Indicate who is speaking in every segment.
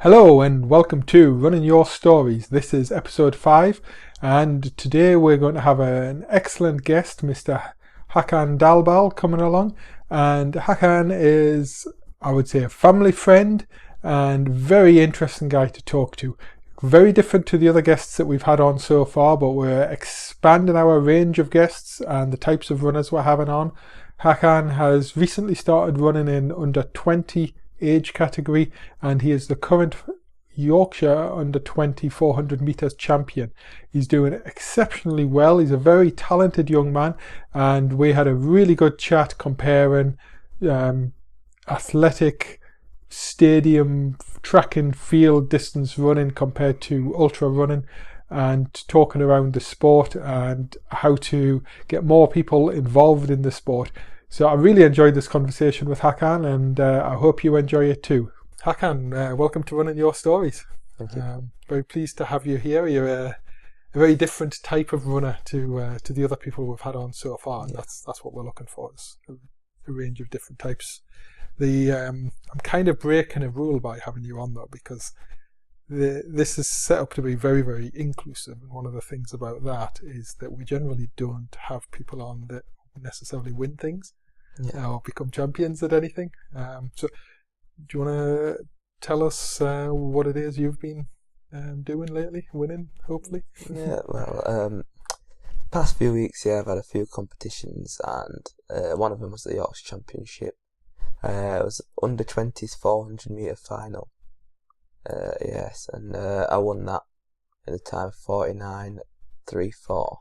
Speaker 1: Hello and welcome to Running Your Stories. This is episode 5 and today we're going to have an excellent guest, Mr. Hakan Dalbal, coming along. And Hakan is, I would say, a family friend and very interesting guy to talk to. Very different to the other guests that we've had on so far, but we're expanding our range of guests and the types of runners we're having on. Hakan has recently started running in under 20 age category, and he is the current Yorkshire under 20 400 metres champion. He's doing exceptionally well. He's a very talented young man, and we had a really good chat comparing athletic stadium track and field distance running compared to ultra running, and talking around the sport and how to get more people involved in the sport. So I really enjoyed this conversation with Hakan, and I hope you enjoy it too. Hakan, welcome to Running Your Stories.
Speaker 2: Thank you.
Speaker 1: Very pleased to have you here. You're a very different type of runner to the other people we've had on so far, and that's what we're looking for, is a range of different types. I'm kind of breaking a rule by having you on though, because this is set up to be very, very inclusive, and one of the things about that is that we generally don't have people on that necessarily win things or become champions at anything. So do you want to tell us what it is you've been doing lately, winning, hopefully?
Speaker 2: Past few weeks, I've had a few competitions, and one of them was the Yorkshire Championship. It was under 20s 400 metre final. And I won that in a time of 49.34.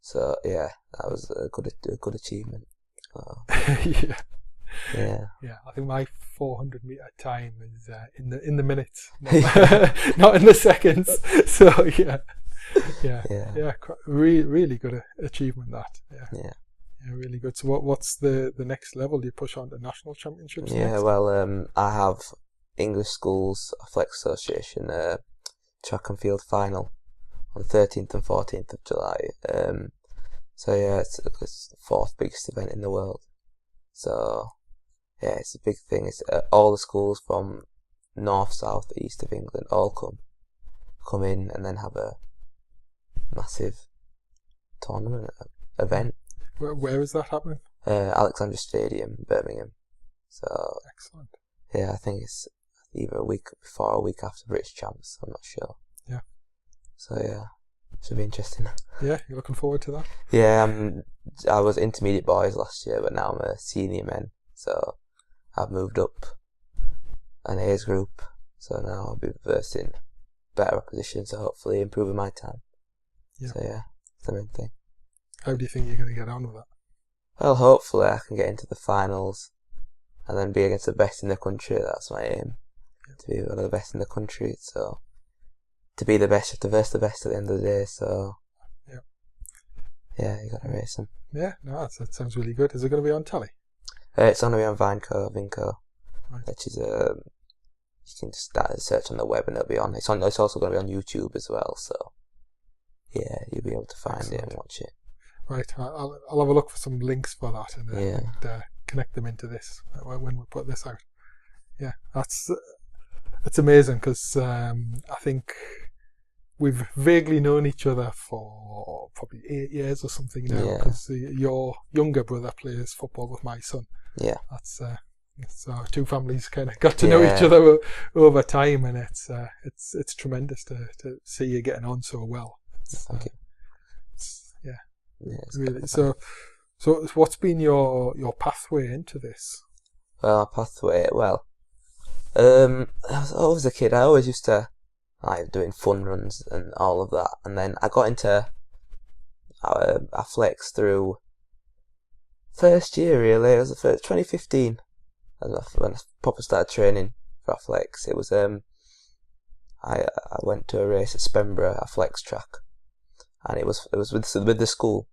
Speaker 2: So that was a good achievement.
Speaker 1: Yeah. I think my 400 metre time is in the minutes, not in the seconds. So really good achievement that. Yeah, really good. So what's the next level? Do you push on to national championships?
Speaker 2: I have English Schools Athletics Association track and field final on the 13th and 14th of July. It's the fourth biggest event in the world. So it's a big thing. It's all the schools from north, south, east of England all come in and then have a massive tournament event.
Speaker 1: Where is that happening?
Speaker 2: Alexandra Stadium, Birmingham. So
Speaker 1: excellent.
Speaker 2: I think it's either a week before or a week after British Champs. I'm not sure.
Speaker 1: Yeah.
Speaker 2: So should be interesting.
Speaker 1: Yeah, you're looking forward to that?
Speaker 2: Yeah, I was intermediate boys last year, but now I'm a senior men. So I've moved up an age group. So now I'll be versing better opposition, so hopefully improving my time. Yeah. So it's the main thing.
Speaker 1: How do you think you're going to get on with that?
Speaker 2: Well, hopefully I can get into the finals and then be against the best in the country. That's my aim, to be one of the best in the country. So to be the best, you have to verse the best at the end of the day. So you got to race them.
Speaker 1: Yeah, no, that sounds really good. Is it going to be on telly?
Speaker 2: It's going to be on Vinco,
Speaker 1: right.
Speaker 2: Which is you can just start a search on the web and it'll be on. It's also going to be on YouTube as well. So you'll be able to find it and watch it. Right,
Speaker 1: I'll have a look for some links for that and connect them into this when we put this out. Yeah, that's amazing, because I think we've vaguely known each other for probably 8 years or something now, because your younger brother plays football with my son.
Speaker 2: Yeah,
Speaker 1: that's so our two families kind of got to know each other over time, and it's tremendous to see you getting on so well.
Speaker 2: Thank you.
Speaker 1: Really. So what's been your pathway into this?
Speaker 2: Well, as I was a kid, I always used to like doing fun runs and all of that, and then I got into athletics through first year. Really, it was the first 2015 when I proper started training for athletics. It was I went to a race at Spenborough athletics track, and it was with the school,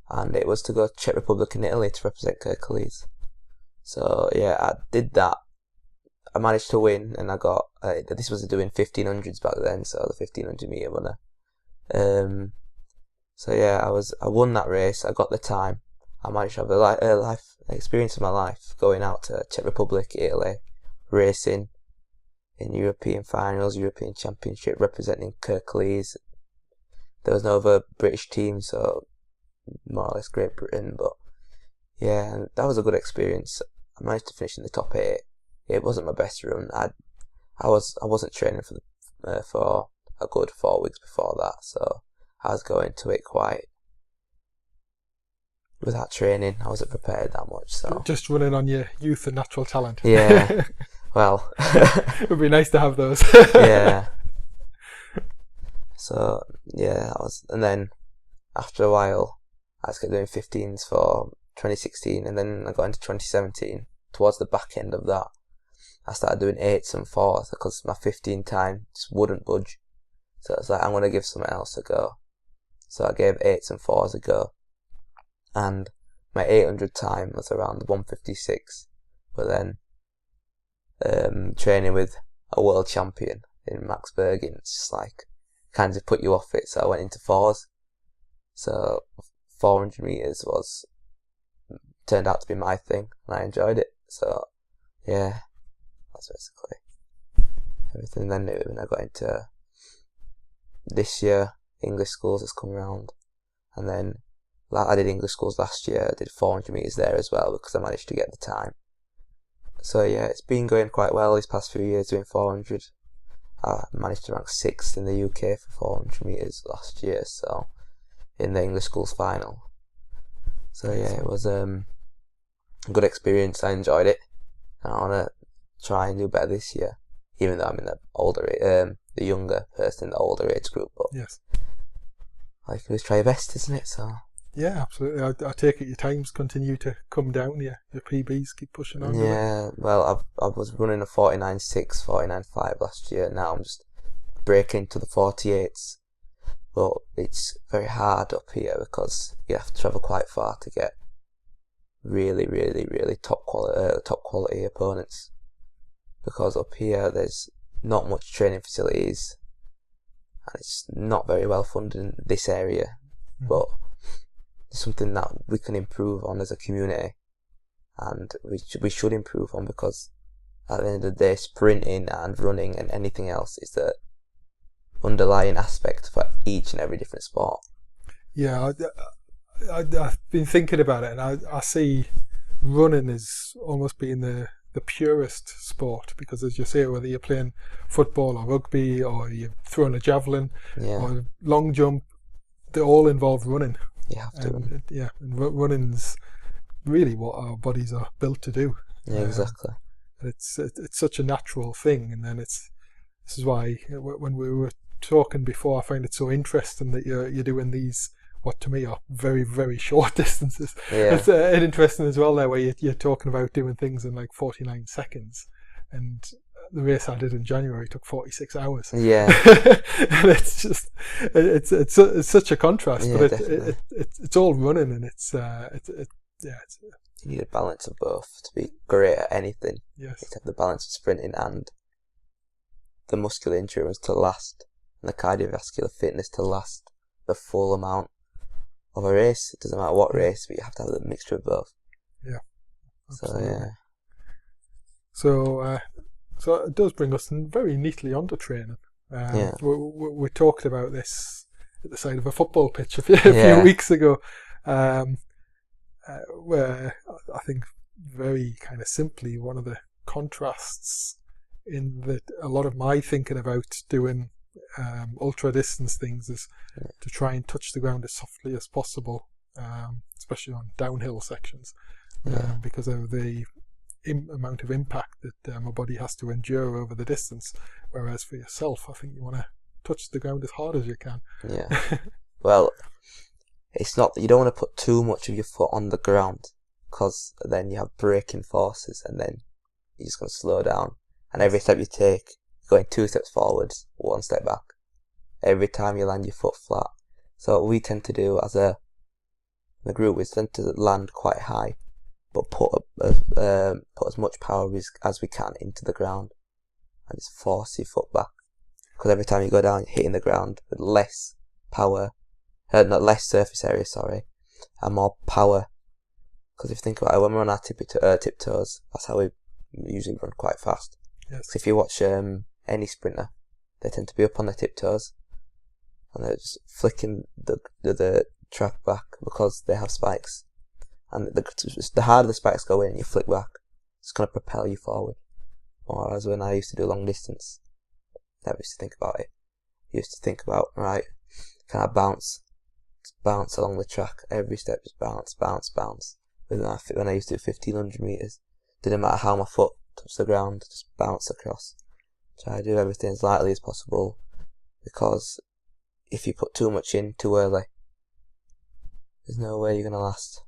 Speaker 2: and it was to go to Czech Republic and Italy to represent Hercules. So I did that. I managed to win, and I got this was doing 1500s back then, so the 1500 metre runner. I won that race. I got the time. I managed to have a life experience of my life, going out to Czech Republic, Italy, racing in European finals, European Championship, representing Kirklees. There was no other British team, so more or less Great Britain. But yeah, and that was a good experience. I managed to finish in the top 8. It wasn't my best run. I wasn't training for a good 4 weeks before that, so I was going to it quite without training. I wasn't prepared that much, so
Speaker 1: just running on your youth and natural talent.
Speaker 2: Yeah. Well,
Speaker 1: it would be nice to have those.
Speaker 2: Yeah. So yeah, and then after a while, I just kept doing 15s for 2016, and then I got into 2017. Towards the back end of that, I started doing 8s and 4s because my 15 time just wouldn't budge. So I was like, I'm going to give something else a go. So I gave 8s and 4s a go. And my 800 time was around 156. But then training with a world champion in Max Bergin, it's just like, kind of put you off it. So I went into 4s. So 400 metres turned out to be my thing, and I enjoyed it. So yeah, that's basically everything. Then when I got into this year, English schools has come around, and then I did English schools last year. I did 400 metres there as well because I managed to get the time. So yeah, it's been going quite well these past few years doing 400. I managed to rank 6th in the UK for 400 metres last year, so in the English schools final. So yeah, it was a good experience. I enjoyed it, and I want to try and do better this year, even though I'm in the younger person in the older age group. But
Speaker 1: yes,
Speaker 2: I can just try your best, isn't it? So
Speaker 1: yeah, absolutely. I take it your times continue to come down. Your PBs keep pushing on.
Speaker 2: Yeah, well, I was running a 49.6, 49.5 last year. Now I'm just breaking into the 48s. But it's very hard up here because you have to travel quite far to get really, really, really top quality opponents. Because up here there's not much training facilities, and it's not very well funded in this area. But it's something that we can improve on as a community, and we should improve on, because at the end of the day, sprinting and running and anything else is the underlying aspect for each and every different sport.
Speaker 1: Yeah, I've been thinking about it, and I see running as almost being the purest sport, because as you say, whether you're playing football or rugby or you're throwing a javelin or long jump, they all involve running.
Speaker 2: You have to.
Speaker 1: And running's really what our bodies are built to do.
Speaker 2: Yeah, exactly.
Speaker 1: It's such a natural thing, and then this is why when we were talking before, I find it so interesting that you're doing these, what to me are very, very short distances.
Speaker 2: Yeah.
Speaker 1: It's interesting as well there, where you're talking about doing things in like 49 seconds, and the race I did in January took 46 hours.
Speaker 2: Yeah.
Speaker 1: And it's just it's such a contrast,
Speaker 2: Yeah,
Speaker 1: but it's all running, and
Speaker 2: you need a balance of both to be great at anything.
Speaker 1: yes,
Speaker 2: You have to have the balance of sprinting and the muscular endurance to last, and the cardiovascular fitness to last the full amount of a race. It doesn't matter what race, but you have to have the mixture of both.
Speaker 1: Yeah.
Speaker 2: Absolutely.
Speaker 1: So yeah. So it does bring us very neatly onto training. We talked about this at the side of a football pitch a few weeks ago, where I think very kind of simply one of the contrasts in that a lot of my thinking about doing ultra distance things is to try and touch the ground as softly as possible, especially on downhill sections, because of the amount of impact that my body has to endure over the distance. Whereas for yourself, I think you want to touch the ground as hard as you can.
Speaker 2: Yeah. Well, it's not that you don't want to put too much of your foot on the ground, because then you have braking forces, and then you're just going to slow down. And every step you take, you're going 2 steps forwards, 1 step back. Every time you land your foot flat. So what we tend to do as the group is tend to land quite high, but put as much power as we can into the ground, and just force your foot back. Because every time you go down, you're hitting the ground with less power, not less surface area, and more power. Because if you think about it, when we're on our tiptoes, that's how we usually run quite fast.
Speaker 1: Yes.
Speaker 2: So if you watch any sprinter, they tend to be up on their tiptoes, and they're just flicking the track back because they have spikes. And the harder the spikes go in, you flick back, it's going to propel you forward. Whereas when I used to do long distance, I never used to think about it. I used to think about, right, can I bounce along the track, every step, just bounce. When I used to do 1500 metres, didn't matter how my foot touched the ground, just bounce across. Try to do everything as lightly as possible, because if you put too much in too early, there's no way you're going to last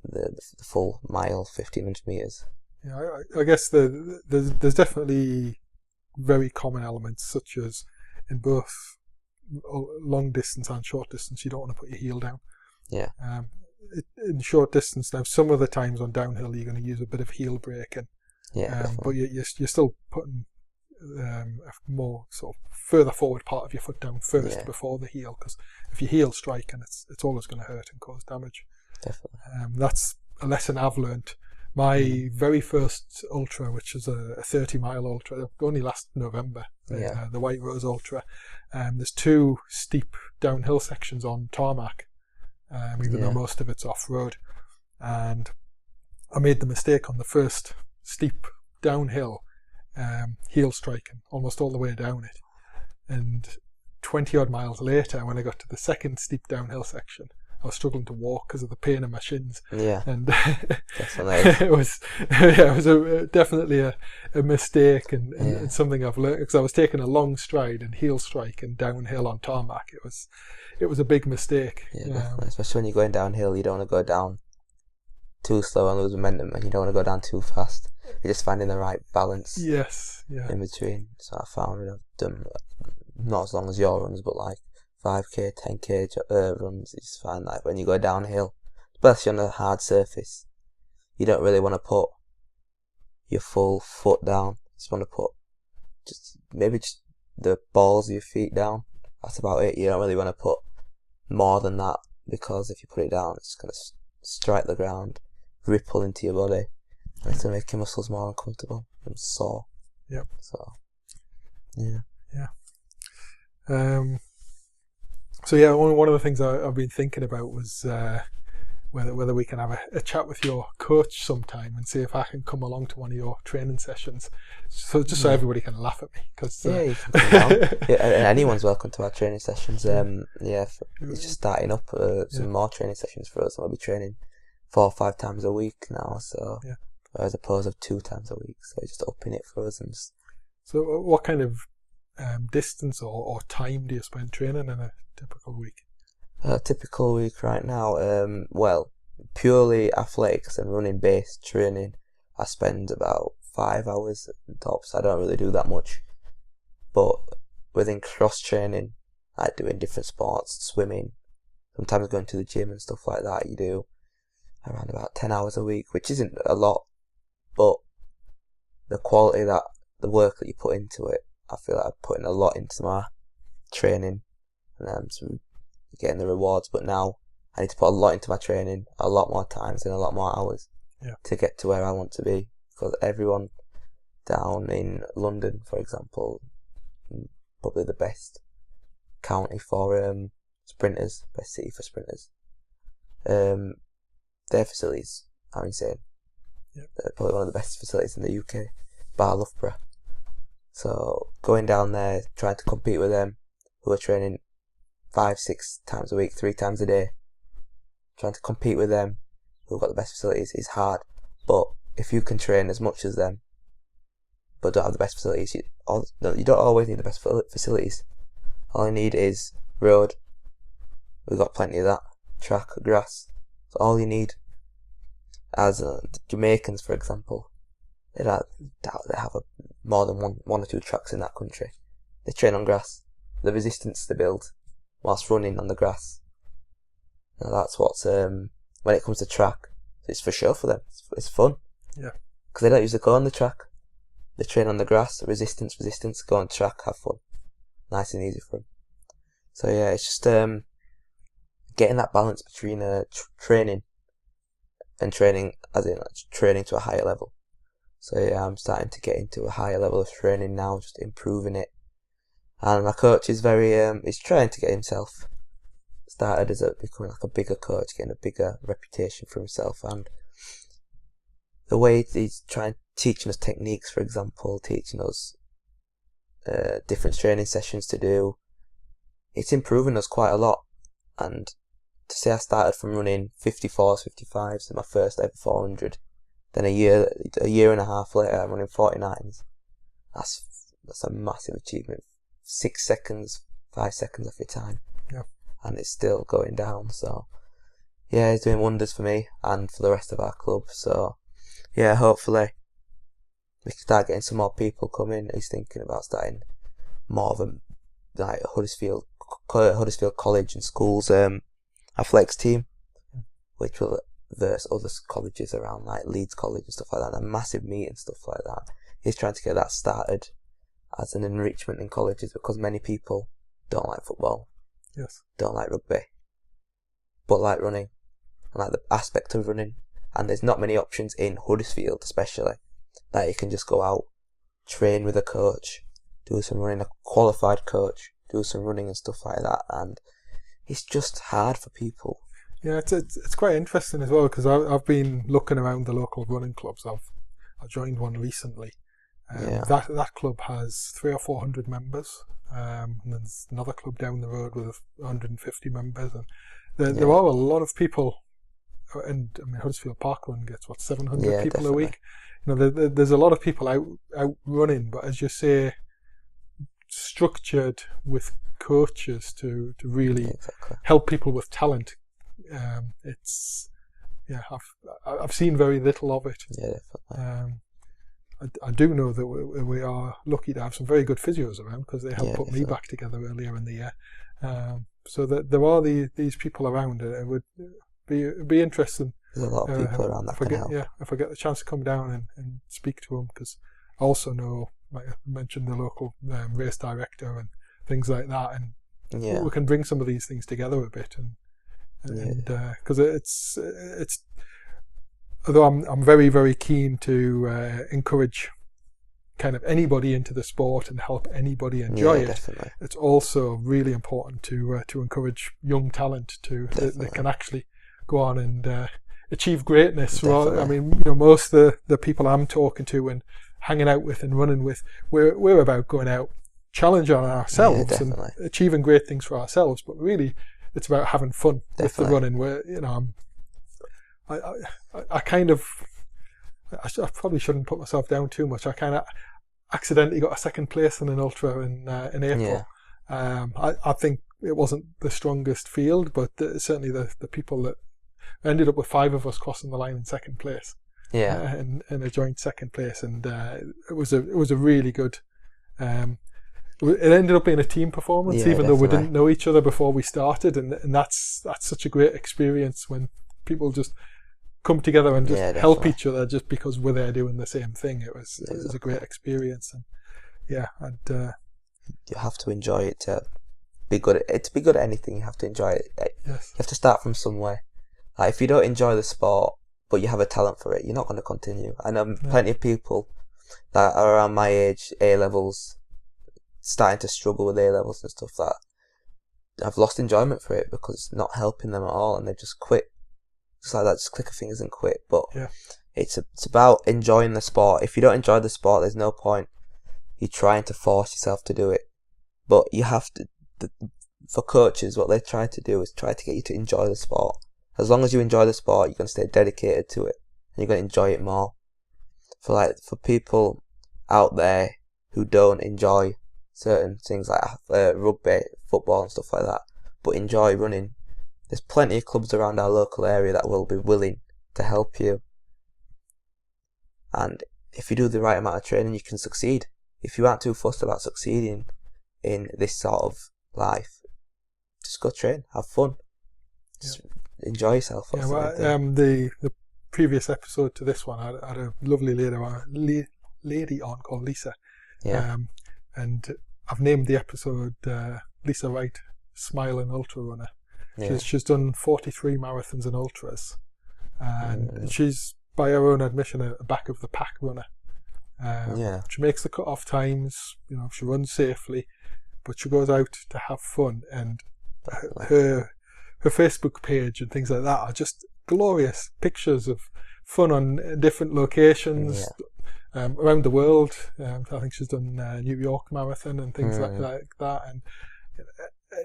Speaker 2: the full mile, 1500 metres.
Speaker 1: Yeah, I guess there's definitely very common elements, such as in both long distance and short distance, you don't want to put your heel down.
Speaker 2: Yeah.
Speaker 1: In short distance, now some of the times on downhill you're going to use a bit of heel braking.
Speaker 2: Yeah.
Speaker 1: But you're still putting a more sort of further forward part of your foot down first before the heel, because if your heel strike, and it's always going to hurt and cause damage.
Speaker 2: Definitely.
Speaker 1: That's a lesson I've learned. My very first ultra, which is a 30-mile ultra, only last November, the White Rose Ultra. There's 2 steep downhill sections on tarmac, even though most of it's off-road. And I made the mistake on the first steep downhill, heel striking almost all the way down it. And 20-odd miles later, when I got to the second steep downhill section, I was struggling to walk because of the pain in my shins.
Speaker 2: Yeah,
Speaker 1: and
Speaker 2: definitely.
Speaker 1: it was definitely a mistake, and something I've learned, because I was taking a long stride and heel strike and downhill on tarmac. It was a big mistake.
Speaker 2: Yeah, especially when you're going downhill, you don't want to go down too slow and lose momentum, and you don't want to go down too fast. You're just finding the right balance.
Speaker 1: Yes, yeah.
Speaker 2: In between. So I found I've done not as long as your runs, but like 5k, 10k runs. You just find that when you go downhill, especially on a hard surface, you don't really want to put your full foot down. You just want to put maybe just the balls of your feet down. That's about it. You don't really want to put more than that, because if you put it down, it's going to strike the ground, ripple into your body, and it's going to make your muscles more uncomfortable and sore.
Speaker 1: Yep.
Speaker 2: So, yeah.
Speaker 1: So yeah, one of the things I've been thinking about was whether we can have a chat with your coach sometime and see if I can come along to one of your training sessions, so everybody can laugh at me. Cause,
Speaker 2: you can come down. Anyone's welcome to our training sessions. It's just starting up some more training sessions for us. We'll be training 4 or 5 times a week now, so as opposed to 2 times a week. So just upping it for us.
Speaker 1: So what kind of distance or time do you spend training in a typical week?
Speaker 2: A typical week right now, purely athletics and running based training, I spend about 5 hours at tops. I don't really do that much, but within cross training, like doing different sports, swimming, sometimes going to the gym and stuff like that, you do around about 10 hours a week, which isn't a lot, but the quality the work that you put into it, I feel like I'm putting a lot into my training, and so getting the rewards. But now I need to put a lot into my training, a lot more times and a lot more hours to get to where I want to be. Because everyone down in London, for example, probably the best county for sprinters, best city for sprinters, their facilities are insane. They're probably one of the best facilities in the UK, bar Loughborough. So going down there, trying to compete with them, who are training 5-6 times a week, 3 times a day, trying to compete with them, who've got the best facilities, is hard. But if you can train as much as them, but don't have the best facilities, you don't always need the best facilities. All you need is road. We've got plenty of that. Track, grass. That's all you need. As Jamaicans, for example, they have more than one or 2 tracks in that country. They train on grass. The resistance they build whilst running on the grass. Now that's what's when it comes to track, it's for sure for them. It's fun. Yeah. Because they don't usually go on the track. They train on the grass. Resistance. Go on track. Have fun. Nice and easy for them. So yeah, it's just getting that balance between training and training, as in training to a higher level, So yeah, I'm starting to get into a higher level of training now, just improving it. And my coach is he's trying to get himself started as becoming like a bigger coach, getting a bigger reputation for himself, and the way he's teaching us techniques, for example, teaching us different training sessions to do, it's improving us quite a lot. And to say I started from running 54s, 55s in my first ever 400, then a year and a half later I'm running 49s. That's a massive achievement. 6 seconds, 5 seconds off your time.
Speaker 1: Yeah.
Speaker 2: And it's still going down. So yeah, it's doing wonders for me and for the rest of our club. So yeah, hopefully we can start getting some more people coming. He's thinking about starting more of a like Huddersfield College and Schools athletics team, which will verse other colleges around like Leeds College and stuff like that. A massive meet and stuff like that. He's trying to get that started as an enrichment in colleges, because many people don't like football, don't like rugby, but like running and like the aspect of running. And there's not many options in Huddersfield, especially, that you can just go out, train with a coach, do some running, a qualified coach, do some running and stuff like that. And it's just hard for people.
Speaker 1: Yeah, it's quite interesting as well, because I've been looking around the local running clubs. I joined one recently. That club has 300 or 400 members, and there's another club down the road with 150 members, and there are a lot of people. And I mean, Huddersfield Park Run gets 700 people
Speaker 2: definitely.
Speaker 1: a week. You know, there's a lot of people out running, but as you say, structured with coaches to really help people with talent. I've seen very little of it.
Speaker 2: Yeah, definitely.
Speaker 1: I do know that we are lucky to have some very good physios around, because they helped put me back together earlier in the year. So that there are these people around. It would be interesting.
Speaker 2: There's a lot of people around that can help.
Speaker 1: Yeah, if I get the chance to come down and speak to them, because I also know, like I mentioned, the local race director and things like that, and we can bring some of these things together a bit, and because it's although I'm very, very keen to encourage kind of anybody into the sport and help anybody enjoy it.
Speaker 2: Definitely.
Speaker 1: It's also really important to encourage young talent that can actually go on and achieve greatness. Rather, I mean, you know, most of the people I'm talking to and hanging out with and running with, we're about going out, challenging ourselves and achieving great things for ourselves. But really, it's about having fun with the running. Where, you know, I probably shouldn't put myself down too much. I kind of accidentally got a second place in an ultra in April. I think it wasn't the strongest field, but certainly the people that ended up with 5 of us crossing the line in second place. In a joint second place, and it was a really good. It ended up being a team performance, even though we didn't know each other before we started, and that's such a great experience when people just come together and just help each other just because we're there doing the same thing. It was a great experience, and
Speaker 2: you have to enjoy it to be good at it. To be good at anything, you have to enjoy it. You have to start from somewhere. Like, if you don't enjoy the sport but you have a talent for it, you're not going to continue. I know plenty of people that are around my age, A-levels, starting to struggle with A-levels and stuff, that have lost enjoyment for it because it's not helping them at all, and they've just quit. Just like that, just click a fingers and quit. But it's about enjoying the sport. If you don't enjoy the sport, there's no point you trying to force yourself to do it. But you have to, for coaches, what they try to do is try to get you to enjoy the sport. As long as you enjoy the sport, you're going to stay dedicated to it, and you're going to enjoy it more. For people out there who don't enjoy certain things like rugby, football and stuff like that, but enjoy running, there's plenty of clubs around our local area that will be willing to help you. And if you do the right amount of training, you can succeed. If you aren't too fussed about succeeding in this sort of life, just go train, have fun, just enjoy yourself.
Speaker 1: The previous episode to this one, I had a lovely lady on called Lisa, and I've named the episode Lisa Wright, Smiling Ultra Runner. She's done 43 marathons and ultras, and she's, by her own admission, a back of the pack runner. She makes the cut-off times. She runs safely, but she goes out to have fun, and her Facebook page and things like that are just glorious pictures of fun on different locations around the world. I think she's done New York Marathon and things like that,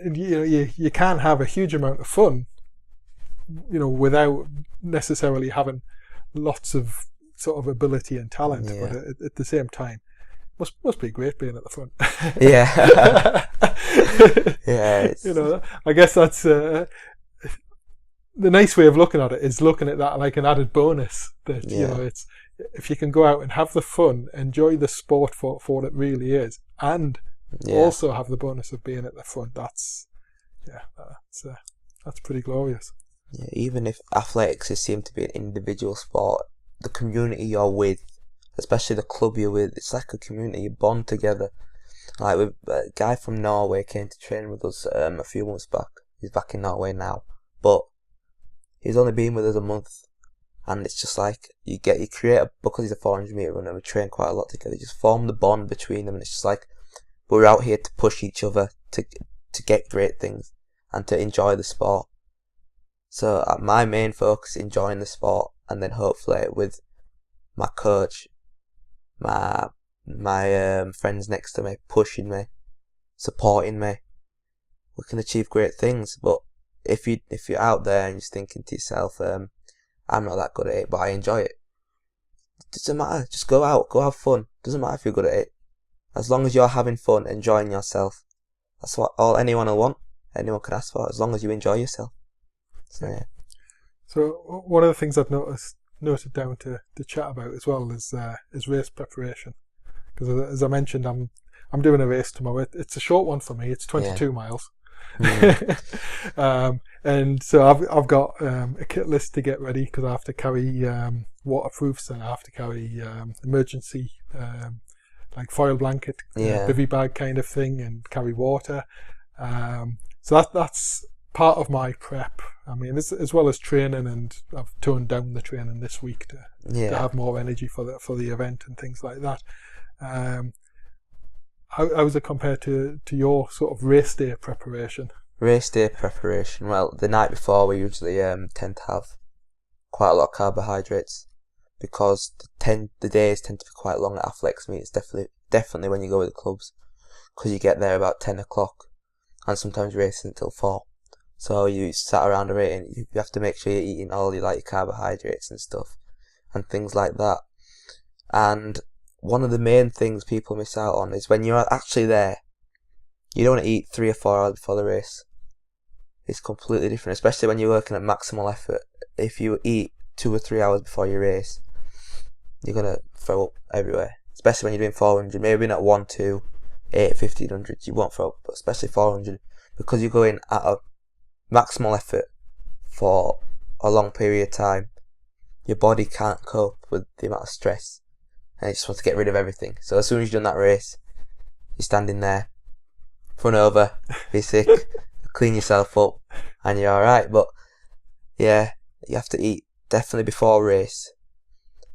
Speaker 1: and you can have a huge amount of fun, without necessarily having lots of sort of ability and talent, but at the same time, must be great being at the front. I guess that's the nice way of looking at it, is looking at that like an added bonus. That it's, if you can go out and have the fun, enjoy the sport for what it really is, and also have the bonus of being at the front. That's pretty glorious.
Speaker 2: Yeah, even if athletics is seem to be an individual sport, the community you're with, especially the club you're with, it's like a community. You bond together. Like, with a guy from Norway came to train with us a few months back. He's back in Norway now, but he's only been with us a month, and it's just like you create because he's a 400 metre runner. We train quite a lot together. You just form the bond between them, and it's just like we're out here to push each other to get great things and to enjoy the sport. So my main focus is enjoying the sport, and then hopefully with my coach, my friends next to me, pushing me, supporting me, we can achieve great things. But if you're out there and you're thinking to yourself, I'm not that good at it, but I enjoy it, doesn't matter. Just go out, go have fun. Doesn't matter if you're good at it, as long as you're having fun, enjoying yourself. That's what anyone will want. Anyone can ask for, as long as you enjoy yourself.
Speaker 1: So one of the things I've noted down to chat about as well is race preparation, because as I mentioned, I'm doing a race tomorrow. It's a short one for me. It's 22 miles, and so I've got a kit list to get ready, because I have to carry waterproofs, and I have to carry emergency like foil blanket, bivy bag kind of thing, and carry water. So that's part of my prep. I mean, as well as training, and I've toned down the training this week to have more energy for the event and things like that. How does it compare to your sort of race day preparation?
Speaker 2: Race day preparation. Well, the night before we usually tend to have quite a lot of carbohydrates, because the days tend to be quite long at athletics meets. Definitely when you go with the clubs, because you get there about 10 o'clock, and sometimes racing until 4. So you sat around a rate, and you have to make sure you're eating all your carbohydrates and stuff and things like that. And one of the main things people miss out on is when you're actually there, you don't want to eat 3 or 4 hours before the race. It's completely different, especially when you're working at maximal effort. If you eat 2 or 3 hours before your race, you're going to throw up everywhere, especially when you're doing 400. Maybe not 1, 2, 8, 1500, you won't throw up, but especially 400, because you're going at a maximal effort for a long period of time. Your body can't cope with the amount of stress, and it just wants to get rid of everything. So as soon as you've done that race, you're standing there, run over, be sick, clean yourself up, and you're alright. But yeah, you have to eat definitely before a race.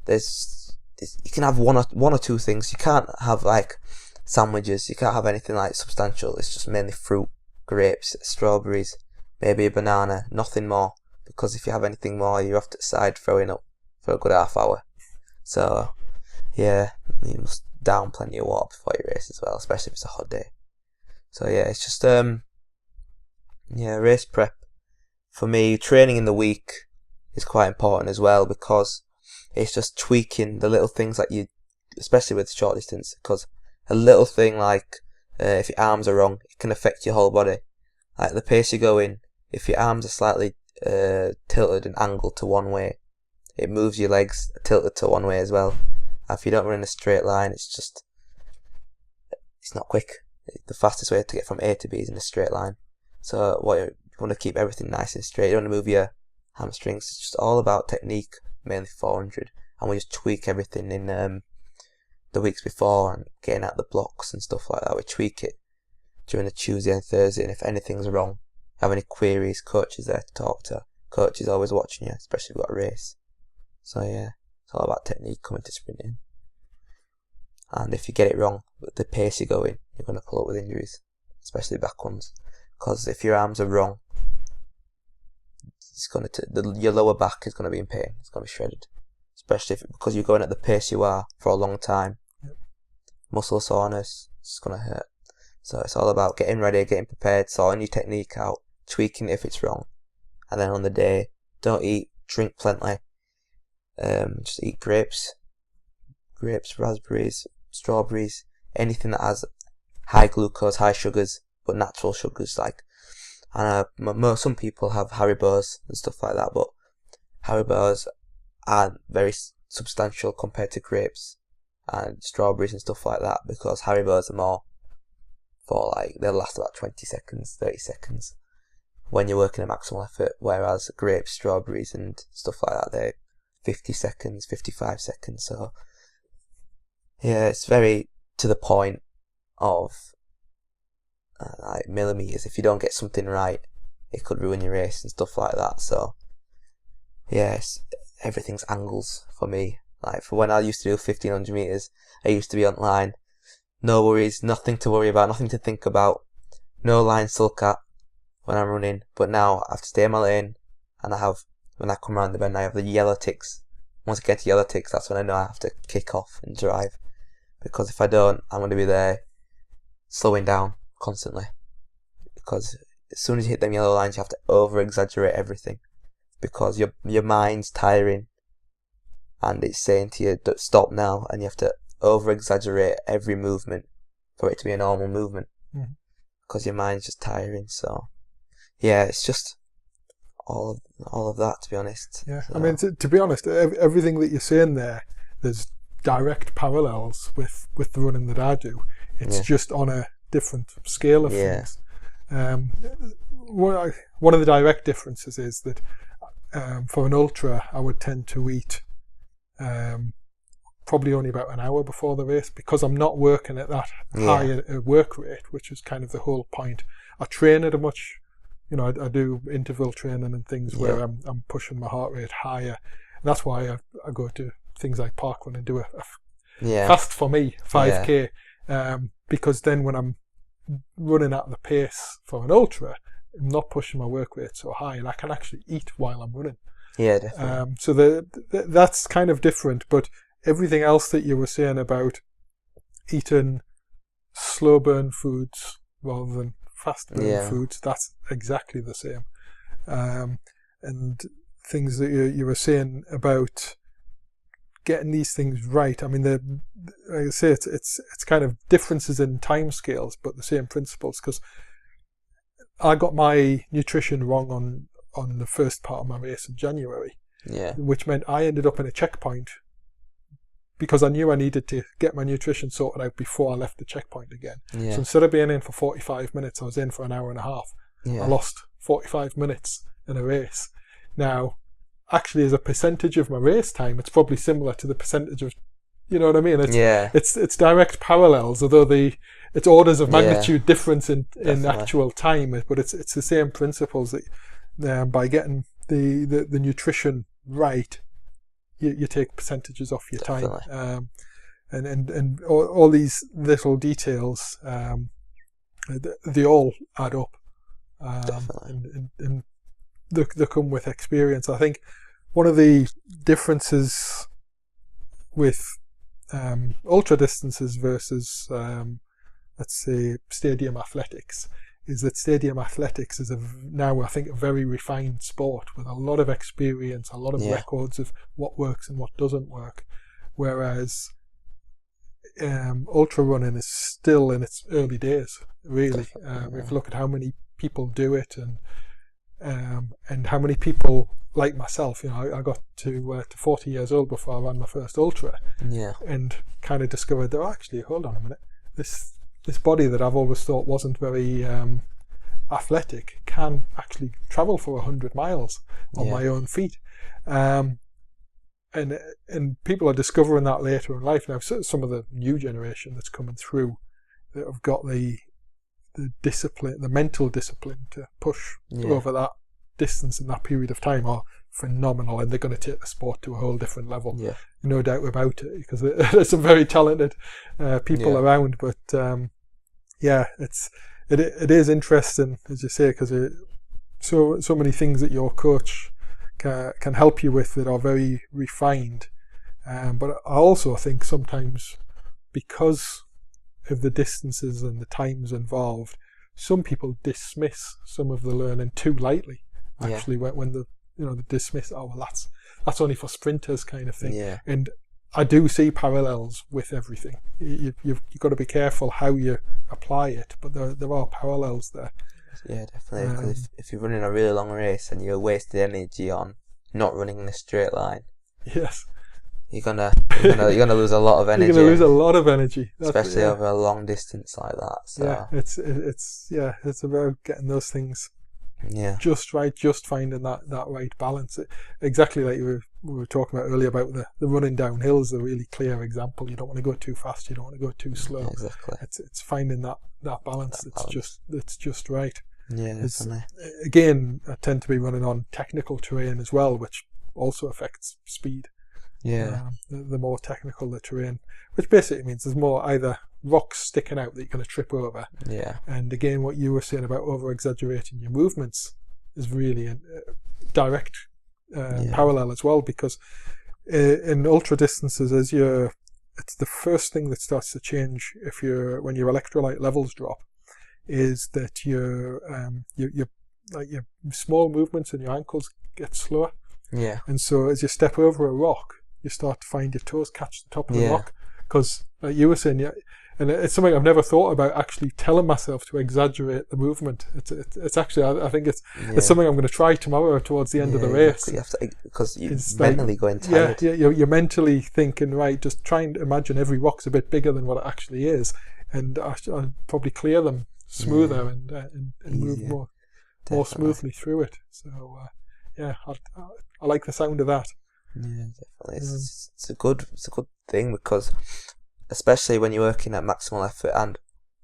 Speaker 2: You can have one or two things. You can't have sandwiches. You can't have anything substantial. It's just mainly fruit, grapes, strawberries, maybe a banana, nothing more. Because if you have anything more, you're off to the side throwing up for a good half hour. So yeah, you must down plenty of water before your race as well, especially if it's a hot day. So yeah, it's just race prep. For me, training in the week is quite important as well, because it's just tweaking the little things that you, especially with short distance, because a little thing if your arms are wrong, it can affect your whole body. Like the pace you go in, if your arms are slightly tilted and angled to one way, it moves your legs tilted to one way as well. And if you don't run in a straight line, it's not quick. The fastest way to get from A to B is in a straight line. So you want to keep everything nice and straight. You don't want to move your hamstrings. It's just all about technique, mainly 400. And we just tweak everything in the weeks before, and getting out the blocks and stuff like that. We tweak it during the Tuesday and Thursday, and if anything's wrong, have any queries, coach is there to talk to. Coach is always watching you, especially if you've got a race. So yeah, it's all about technique coming to sprinting. and if you get it wrong, with the pace you're going, you're going to pull up with injuries, especially back ones. Because if your arms are wrong, it's going to your lower back is going to be in pain. It's going to be shredded, especially because you're going at the pace you are for a long time.
Speaker 1: Yep.
Speaker 2: Muscle soreness, it's going to hurt. So it's all about getting ready, getting prepared, sorting your technique out, tweaking it if it's wrong, and then on the day, don't drink plenty. Just eat grapes, raspberries, strawberries, anything that has high glucose, high sugars, but natural sugars. Like, and some people have Haribos and stuff like that, but Haribos aren't very substantial compared to grapes and strawberries and stuff like that, because Haribos are more for like, they'll last about 20 seconds, 30 seconds when you're working at maximal effort, whereas grapes, strawberries and stuff like that, they're 50 seconds, 55 seconds. So yeah, it's very to the point of like millimeters. If you don't get something right, it could ruin your race and stuff like that. So yes, everything's angles for me. Like, for when I used to do 1500 meters, I used to be on line, no worries, nothing to worry about, nothing to think about, no lines to look at when I'm running. But now I have to stay in my lane, and when I come around the bend, I have the yellow ticks. Once I get to yellow ticks, that's when I know I have to kick off and drive, because if I don't, I'm going to be there slowing down constantly, because as soon as you hit them yellow lines, you have to over exaggerate everything, because your mind's tiring and it's saying to you, stop now, and you have to over exaggerate every movement for it to be a normal movement, because your mind's just tiring. So yeah, it's just all of that, to be honest.
Speaker 1: Yeah,
Speaker 2: so.
Speaker 1: I mean, to be honest, everything that you're saying there's direct parallels with the running that I do. It's just on a different scale of things. One of the direct differences is that for an ultra, I would tend to eat probably only about an hour before the race, because I'm not working at that high a work rate, which is kind of the whole point. I train at a much, I do interval training and things where I'm pushing my heart rate higher, and that's why I go to things like parkrun and do a fast, for me, 5k, because then when I'm running at the pace for an ultra, I'm not pushing my work rate so high, and I can actually eat while I'm running.
Speaker 2: Yeah, definitely.
Speaker 1: So that's kind of different, but everything else that you were saying about eating slow burn foods rather than fast burn foods, that's exactly the same. And things that you were saying about getting these things right, I mean, like I say, it's kind of differences in time scales, but the same principles, because I got my nutrition wrong on the first part of my race in January, which meant I ended up in a checkpoint, because I knew I needed to get my nutrition sorted out before I left the checkpoint again. So instead of being in for 45 minutes, I was in for an hour and a half. I lost 45 minutes in a race. Now, actually, as a percentage of my race time, it's probably similar to the percentage of, you know what I mean? It's direct parallels, although it's orders of magnitude difference in actual time, but it's the same principles that by getting the nutrition right, you take percentages off your time, and all these little details, they all add up, and they come with experience. I think one of the differences with ultra distances versus let's say stadium athletics is that stadium athletics is now, I think, a very refined sport with a lot of experience, a lot of records of what works and what doesn't work, whereas ultra running is still in its early days, really. If you look at how many people do it, and how many people like myself, I got to 40 years old before I ran my first ultra, and kind of discovered that, actually, hold on a minute, this body that I've always thought wasn't very athletic can actually travel for 100 miles on my own feet, and people are discovering that later in life now. So some of the new generation that's coming through that have got the discipline, the mental discipline to push over that distance in that period of time, or phenomenal, and they're going to take the sport to a whole different level.
Speaker 2: Yeah.
Speaker 1: No doubt about it, because there's some very talented people around. But it is interesting, as you say, because so many things that your coach can help you with that are very refined. But I also think sometimes, because of the distances and the times involved, some people dismiss some of the learning too lightly. Actually, when they dismiss, oh well, that's only for sprinters, kind of thing. Yeah. And I do see parallels with everything. You've got to be careful how you apply it, but there are parallels there.
Speaker 2: Yeah, definitely. Because if you're running a really long race and you're wasting energy on not running in a straight line,
Speaker 1: yes,
Speaker 2: you're gonna lose a lot of energy.
Speaker 1: You're gonna lose a lot of energy,
Speaker 2: especially over a long distance like that. So.
Speaker 1: Yeah, it's about getting those things just right, just finding that right balance. Exactly like we were talking about earlier about the running downhill is a really clear example. You don't want to go too fast, you don't want to go too slow.
Speaker 2: Yeah, exactly.
Speaker 1: It's finding that balance that's just right.
Speaker 2: Yeah, definitely.
Speaker 1: Again, I tend to be running on technical terrain as well, which also affects speed.
Speaker 2: Yeah.
Speaker 1: The more technical the terrain, which basically means there's more either rocks sticking out that you're going to trip over.
Speaker 2: Yeah. And
Speaker 1: again, what you were saying about over-exaggerating your movements is really a direct parallel as well, because in ultra distances, it's the first thing that starts to change when your electrolyte levels drop, is that your small movements in your ankles get slower.
Speaker 2: Yeah.
Speaker 1: And so as you step over a rock, you start to find your toes catch the top of the rock, because like you were saying, and it's something I've never thought about, actually telling myself to exaggerate the movement. It's actually, I think it's something I'm going to try tomorrow towards the end of the race.
Speaker 2: Because you're mentally going tired.
Speaker 1: Yeah, you're mentally thinking, right, just try and imagine every rock's a bit bigger than what it actually is, and I'll probably clear them smoother and move more smoothly through it. So I like the sound of that.
Speaker 2: Yeah, definitely. It's a good thing, because especially when you're working at maximal effort, and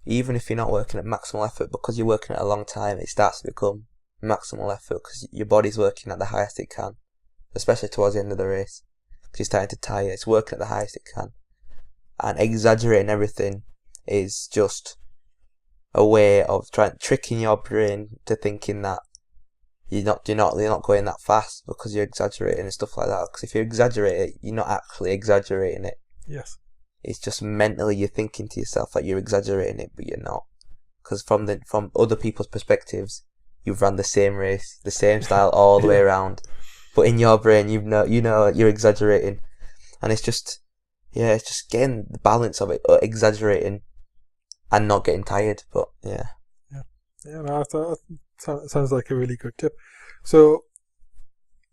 Speaker 2: even if you're not working at maximal effort, because you're working at a long time, it starts to become maximal effort, because your body's working at the highest it can, especially towards the end of the race, because you're starting to tire. It's working at the highest it can, and exaggerating everything is just a way of tricking your brain to thinking that you're not going that fast because you're exaggerating and stuff like that. Because if you exaggerate it, you're not actually exaggerating it.
Speaker 1: Yes.
Speaker 2: It's just mentally you're thinking to yourself that you're exaggerating it, but you're not. Because from other people's perspectives, you've run the same race, the same style all the way around. But in your brain, you know you're exaggerating, and it's just getting the balance of it, exaggerating and not getting tired. But
Speaker 1: no, that sounds like a really good tip. So,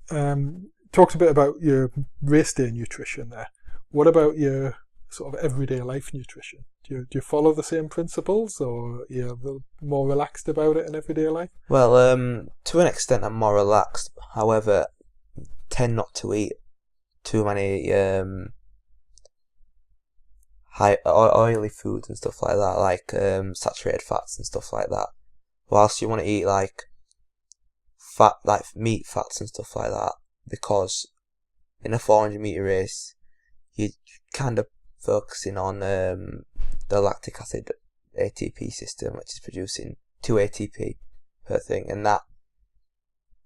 Speaker 1: talked a bit about your race day nutrition there. What about your sort of everyday life nutrition? Do you follow the same principles, or you're more relaxed about it in everyday life?
Speaker 2: Well, to an extent, I'm more relaxed. However, tend not to eat too many high oily foods and stuff like that, like saturated fats and stuff like that. Whilst you want to eat like fat, like meat fats and stuff like that, because in a 400 meter race, you're kind of focusing on the lactic acid ATP system, which is producing 2 ATP per thing, and that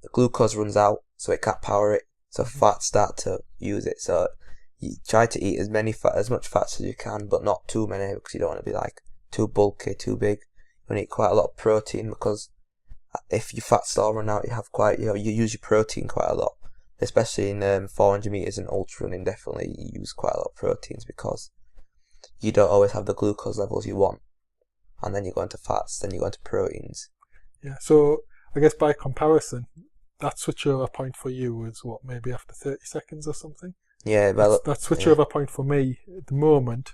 Speaker 2: the glucose runs out, so it can't power it. So fats start to use it. So you try to eat as much fats as you can, but not too many, because you don't want to be like too bulky, too big. You want to eat quite a lot of protein, because if your fats all run out, you use your protein quite a lot. Especially in 400 meters and ultra running, definitely you use quite a lot of proteins, because you don't always have the glucose levels you want, and then you go into fats, then you go into proteins.
Speaker 1: Yeah. So I guess by comparison, that switchover point for you is what, maybe after 30 seconds or something?
Speaker 2: Yeah, well,
Speaker 1: that switchover point for me at the moment,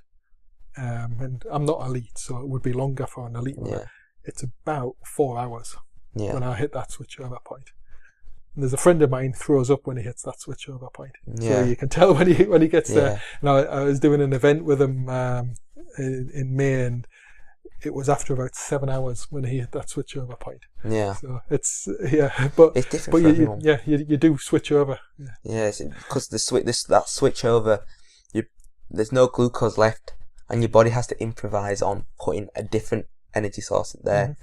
Speaker 1: and I'm not elite, so it would be longer for an elite runner. It's about 4 hours when I hit that switchover point. And there's a friend of mine throws up when he hits that switchover point. So you can tell when he gets there. Now, I was doing an event with him in May, and it was after about 7 hours when he hit that switchover point.
Speaker 2: Yeah.
Speaker 1: So it's but
Speaker 2: it's different
Speaker 1: but
Speaker 2: for everyone.
Speaker 1: you do switch over.
Speaker 2: Yeah, because that switch over, there's no glucose left, and your body has to improvise on putting a different energy source in there.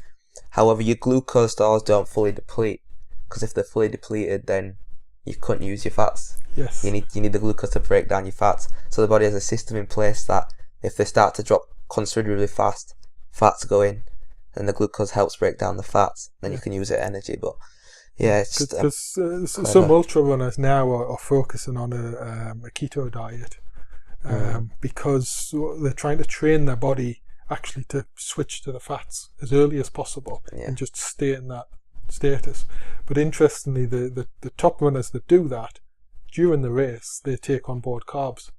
Speaker 2: However, your glucose stores don't fully deplete, because if they're fully depleted, then you couldn't use your fats.
Speaker 1: Yes.
Speaker 2: You need the glucose to break down your fats. So the body has a system in place that if they start to drop considerably fast, fats go in, and the glucose helps break down the fats. Then you can use it as energy. But yeah, it's just
Speaker 1: because some ultra runners now are focusing on a keto diet because they're trying to train their body actually to switch to the fats as early as possible and just stay in that status. But interestingly, the top runners that do that during the race, they take on board carbs,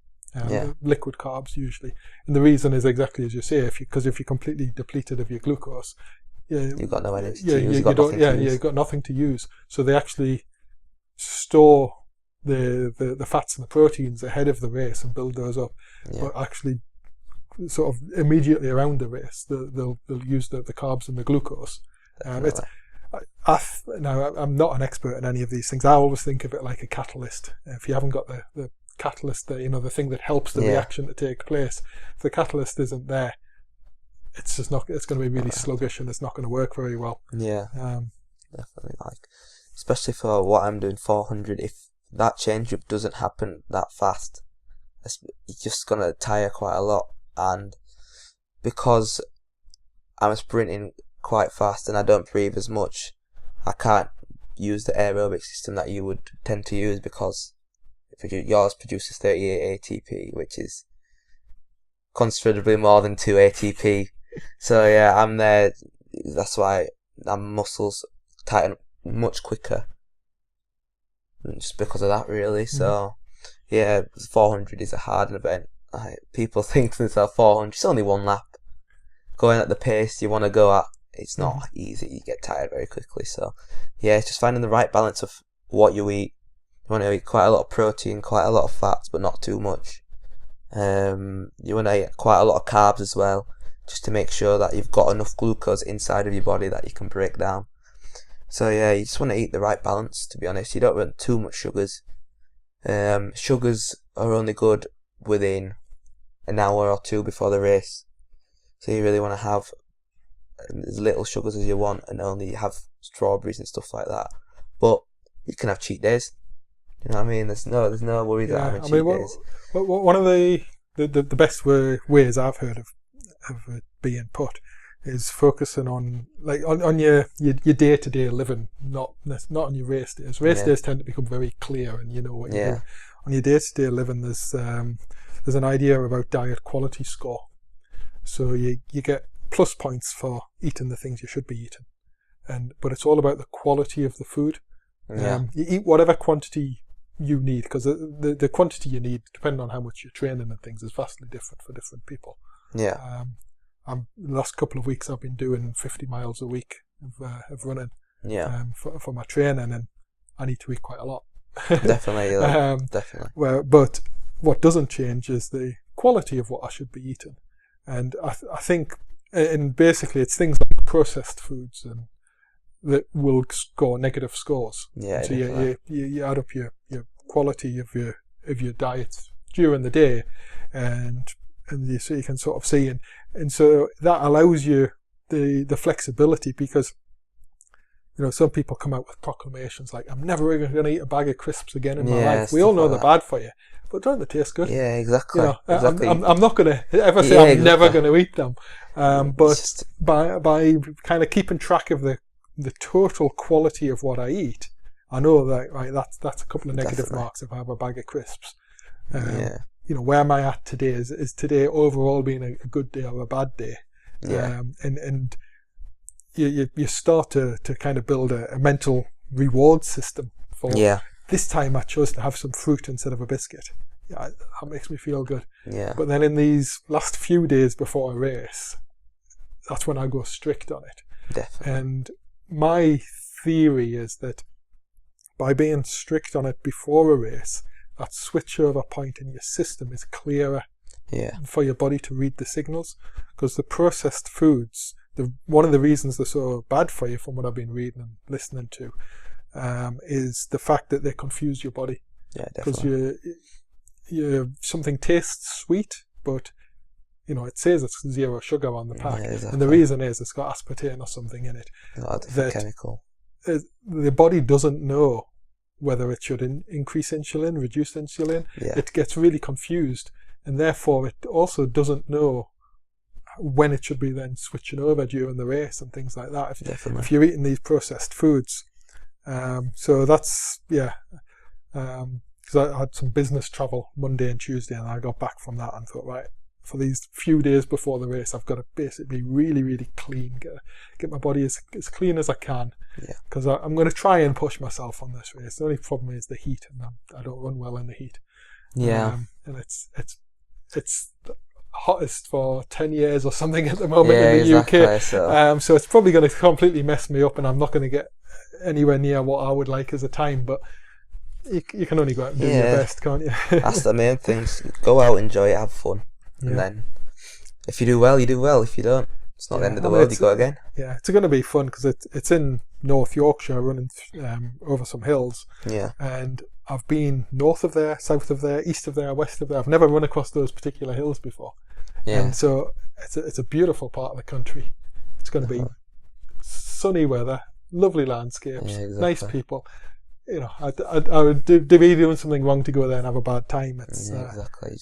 Speaker 1: liquid carbs usually, and the reason is exactly as you say, because if you're completely depleted of your glucose,
Speaker 2: you've got no energy to use.
Speaker 1: You've got nothing to use. So they actually store the fats and the proteins ahead of the race and build those up, but actually sort of immediately around the race they'll use the carbs and the glucose. Now I'm not an expert in any of these things. I always think of it like a catalyst. If you haven't got the catalyst, the thing that helps the reaction to take place, if the catalyst isn't there, it's just not. It's going to be really sluggish and it's not going to work very well.
Speaker 2: Yeah, definitely. Especially for what I'm doing, 400. If that change up doesn't happen that fast, you're just going to tire quite a lot. And because I'm sprinting quite fast and I don't breathe as much, I can't use the aerobic system that you would tend to use, because yours produces 38 ATP, which is considerably more than 2 ATP. So yeah, I'm there. That's why my muscles tighten much quicker, just because of that, really. So yeah, 400 is a hard event. People think to themselves, 400, it's only one lap. Going at the pace you want to go at, it's not easy. You get tired very quickly. So yeah, it's just finding the right balance of what you eat. You want to eat quite a lot of protein, quite a lot of fats, but not too much. You want to eat quite a lot of carbs as well, just to make sure that you've got enough glucose inside of your body that you can break down. So yeah, you just want to eat the right balance, to be honest. You don't want too much sugars. Sugars are only good within an hour or two before the race. So you really want to have as little sugars as you want and only have strawberries and stuff like that. But you can have cheat days. You know what I mean? There's no worry that having cheat days.
Speaker 1: One of the best ways I've heard of it being put is focusing on your day-to-day living, not on your race days. Race days tend to become very clear and you know what you're doing. On your day-to-day living, there's an idea about diet quality score. So you get plus points for eating the things you should be eating, but it's all about the quality of the food. You eat whatever quantity you need, because the quantity you need, depending on how much you're training and things, is vastly different for different people. The last couple of weeks I've been doing 50 miles a week of running for my training, and I need to eat quite a lot.
Speaker 2: Definitely.
Speaker 1: Definitely. But what doesn't change is the quality of what I should be eating. And I think, and basically it's things like processed foods and that will score negative scores. So you add up your quality of your diet during the day, and so you can sort of see, and so that allows you the flexibility, because some people come out with proclamations like, I'm never going to eat a bag of crisps again in my life. We all know they're bad for you, but don't they taste good?
Speaker 2: Yeah, exactly.
Speaker 1: I'm not going to ever say I'm never going to eat them, but by kind of keeping track of the total quality of what I eat, I know that that's a couple of negative marks if I have a bag of crisps. Where am I at today? Is today overall being a good day or a bad day? And you start to kind of build a mental reward system for this time I chose to have some fruit instead of a biscuit. That makes me feel good. But then in these last few days before a race, that's when I go strict on it.
Speaker 2: Definitely.
Speaker 1: And my theory is that by being strict on it before a race, that switchover point in your system is clearer. for your body to read the signals, because the processed foods, one of the reasons they're so bad for you, from what I've been reading and listening to, is the fact that they confuse your body.
Speaker 2: Yeah, definitely.
Speaker 1: Because something tastes sweet, but it says it's 0 sugar on the pack, and the reason is it's got aspartame or something in it.
Speaker 2: A lot of different chemical.
Speaker 1: The body doesn't know whether it should increase insulin, reduce insulin.
Speaker 2: Yeah.
Speaker 1: It gets really confused, and therefore it also doesn't know when it should be then switching over during the race and things like that. If you're eating these processed foods, so that's because I had some business travel Monday and Tuesday, and I got back from that and thought, right, for these few days before the race, I've got to basically be really, really clean, get my body as clean as I can, because I'm going to try and push myself on this race. The only problem is the heat, and I don't run well in the heat.
Speaker 2: Yeah,
Speaker 1: and it's the hottest for 10 years or something at the moment in the UK. So it's probably going to completely mess me up, and I'm not going to get anywhere near what I would like as a time, but you can only go out and do your best, can't you?
Speaker 2: That's the main thing. Go out, enjoy it, have fun, and then if you do well, you do well. If you don't, it's not the end of the world. You go again. Yeah, it's
Speaker 1: going to be fun because it's in North Yorkshire, running over some hills.
Speaker 2: Yeah,
Speaker 1: and I've been north of there, south of there, east of there, west of there. I've never run across those particular hills before.
Speaker 2: Yeah,
Speaker 1: and so it's a beautiful part of the country. It's going to be sunny weather, lovely landscapes, nice people. I would be doing something wrong to go there and have a bad time.
Speaker 2: Exactly.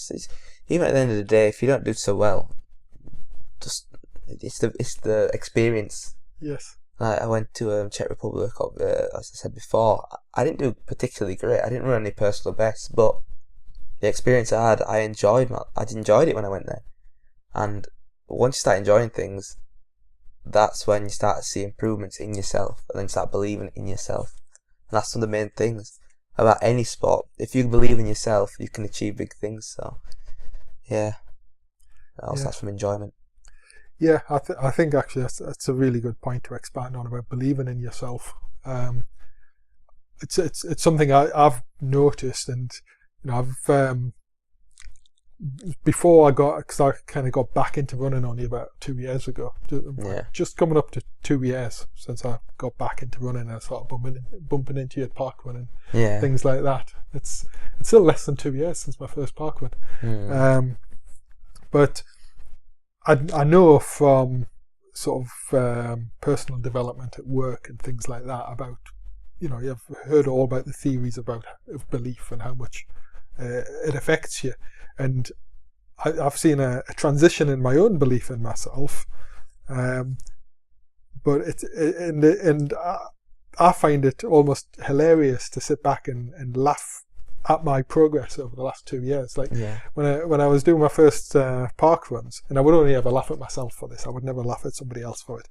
Speaker 2: Even at the end of the day, if you don't do so well, just it's the experience.
Speaker 1: Yes.
Speaker 2: I went to Czech Republic, as I said before. I didn't do particularly great. I didn't run any personal bests, but the experience I had, I enjoyed it when I went there. And once you start enjoying things, that's when you start to see improvements in yourself, and then you start believing in yourself. And that's one of the main things about any sport. If you believe in yourself, you can achieve big things. So, it all starts from enjoyment.
Speaker 1: Yeah, I think actually that's a really good point to expand on, about believing in yourself. It's something I've noticed, and I've before because I kind of got back into running only about 2 years ago. Just coming up to 2 years since I got back into running, and I started bumping into your park running, things like that. It's still less than 2 years since my first park run. But I know from sort of personal development at work and things like that about, you've heard all about the theories of belief and how much it affects you. And I've seen a transition in my own belief in myself, but I find it almost hilarious to sit back and laugh at my progress over the last 2 years. Like when I was doing my first park runs, and I would only ever laugh at myself for this. I would never laugh at somebody else for it.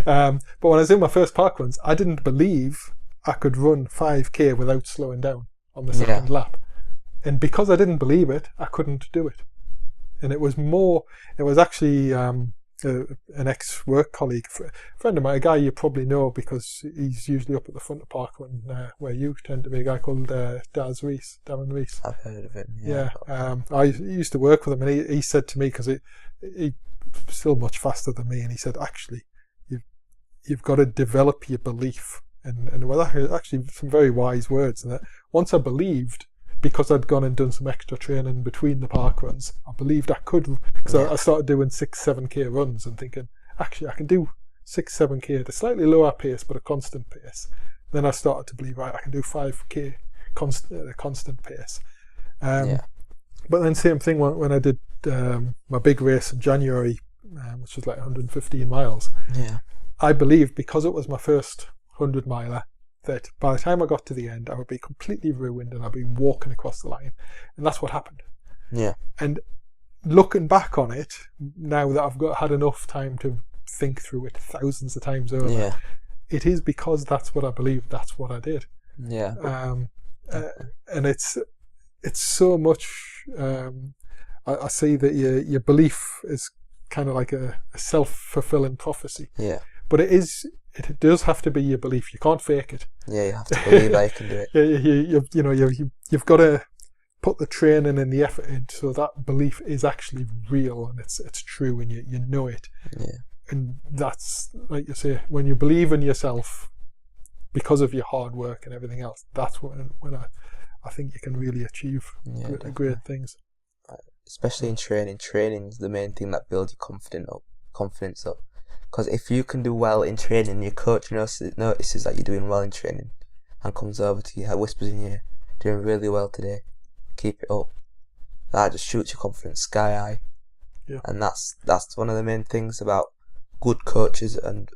Speaker 1: But when I was doing my first park runs, I didn't believe I could run 5k without slowing down on the second lap. And because I didn't believe it, I couldn't do it. And it was actually an ex-work colleague, friend of mine, a guy you probably know because he's usually up at the front of park where you tend to be, a guy called Darren Rees.
Speaker 2: I've heard of him.
Speaker 1: I used to work with him, and he said to me, because he's still much faster than me, and he said, actually, you've got to develop your belief. And well, actually some very wise words. And that once I believed, because I'd gone and done some extra training between the park runs, I believed I could, because I started doing 6-7k runs and thinking, actually I can do 6-7k at a slightly lower pace but a constant pace. Then I started to believe, right, I can do 5k at a constant pace. But then same thing when I did my big race in January, which was like 115 miles. I believed, because it was my first 100 miler, that by the time I got to the end, I would be completely ruined and I'd be walking across the line. And that's what happened. And looking back on it, now that I've had enough time to think through it thousands of times over, it is because that's what I believed, that's what I did. And it's so much, I see that your belief is kind of like a self-fulfilling prophecy. But it does have to be your belief. You can't fake it.
Speaker 2: You have to believe I can do it.
Speaker 1: You've got to put the training and the effort in, so that belief is actually real and it's true, and you know it.
Speaker 2: Yeah.
Speaker 1: And that's, like you say, when you believe in yourself because of your hard work and everything else, that's when I think you can really achieve great things.
Speaker 2: Especially in training. Training's the main thing that builds your confidence up. Because if you can do well in training, your coach notices that you're doing well in training and comes over to you, whispers in your ear, doing really well today, keep it up. That just shoots your confidence sky high.
Speaker 1: Yeah.
Speaker 2: And that's one of the main things about good coaches, and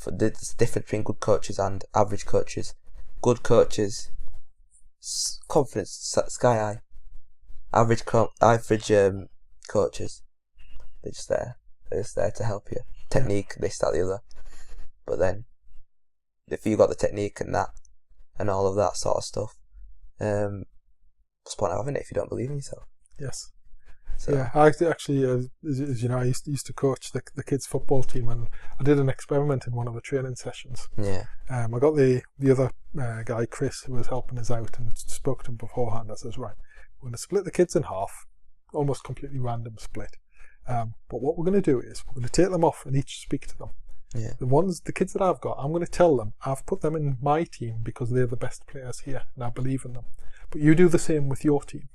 Speaker 2: the difference between good coaches and average coaches. Good coaches, confidence sky high. Average coaches, they're just there to help you. Technique, this, that, the other. But then, if you got the technique and that, and all of that sort of stuff, what's the point of having it if you don't believe in yourself?
Speaker 1: Yes.
Speaker 2: So.
Speaker 1: Yeah, I actually, as you know, I used to coach the kids' football team, and I did an experiment in one of the training sessions.
Speaker 2: Yeah.
Speaker 1: I got the other guy, Chris, who was helping us out, and spoke to him beforehand. I says, right, we're going to split the kids in half, almost completely random split. But what we're going to do is we're going to take them off and each speak to them.
Speaker 2: Yeah.
Speaker 1: The kids that I've got, I'm going to tell them I've put them in my team because they're the best players here, and I believe in them. But you do the same with your team.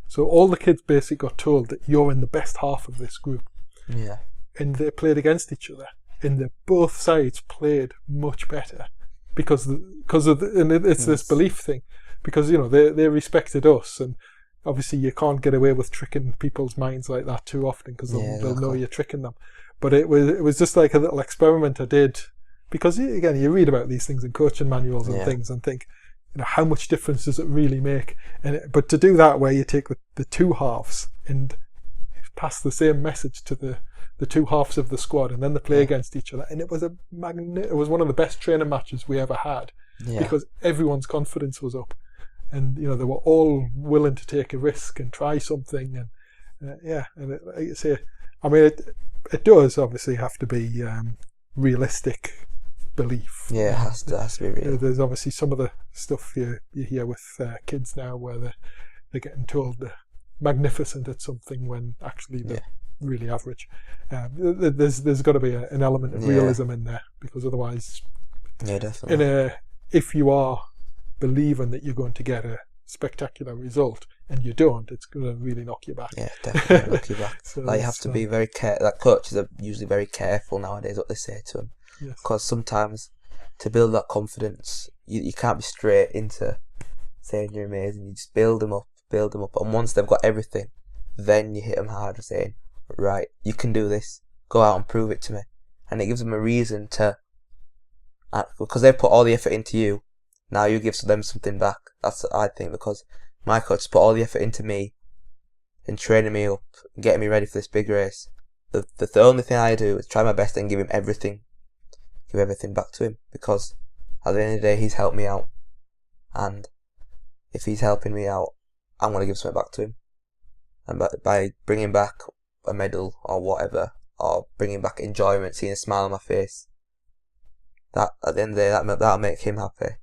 Speaker 1: So all the kids basically got told that you're in the best half of this group.
Speaker 2: Yeah.
Speaker 1: And they played against each other, and both sides played much better because it's this belief thing, because they respected us, and obviously you can't get away with tricking people's minds like that too often because they'll know you're tricking them. But it was just like a little experiment I did, because again you read about these things in coaching manuals and things and think, how much difference does it really make? But to do that where you take the two halves and pass the same message to the two halves of the squad, and then they play against each other, and it was one of the best training matches we ever had, because everyone's confidence was up, and they were all willing to take a risk and try something, and like you say, I mean it does obviously have to be realistic belief.
Speaker 2: Yeah, it has to be real.
Speaker 1: There's obviously some of the stuff you hear with kids now where they're getting told they're magnificent at something when actually they're really average. There's got to be an element of realism in there, because otherwise,
Speaker 2: definitely.
Speaker 1: If you are believing that you're going to get a spectacular result and you don't, it's going to really knock you back.
Speaker 2: Yeah, definitely knock you back.
Speaker 1: So
Speaker 2: you have to be very careful. Like, coaches are usually very careful nowadays what they say to them.
Speaker 1: Yes.
Speaker 2: Because sometimes to build that confidence, you can't be straight into saying you're amazing. You just build them up, and once they've got everything, then you hit them hard, saying, right, you can do this, go out and prove it to me. And it gives them a reason to, because they've put all the effort into you, now you give them something back. That's what I think, because my coach put all the effort into me in training me up, getting me ready for this big race. The only thing I do is try my best and give him everything. Give everything back to him, because at the end of the day he's helped me out, and if he's helping me out, I'm going to give something back to him. And by bringing back a medal or whatever, or bringing back enjoyment, seeing a smile on my face, that at the end of the day that'll make him happy.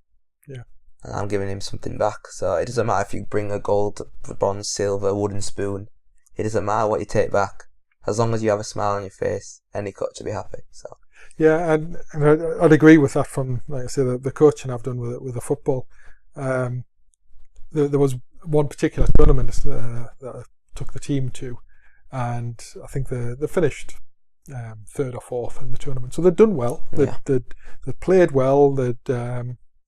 Speaker 1: Yeah.
Speaker 2: And I'm giving him something back. So it doesn't matter if you bring a gold, bronze, silver, wooden spoon. It doesn't matter what you take back, as long as you have a smile on your face, any coach will be happy. So.
Speaker 1: Yeah, and I'd agree with that from, like I say, the coaching I've done with the football. There was one particular tournament that I took the team to, and I think they finished third or fourth in the tournament. So they'd done well. They'd played well. They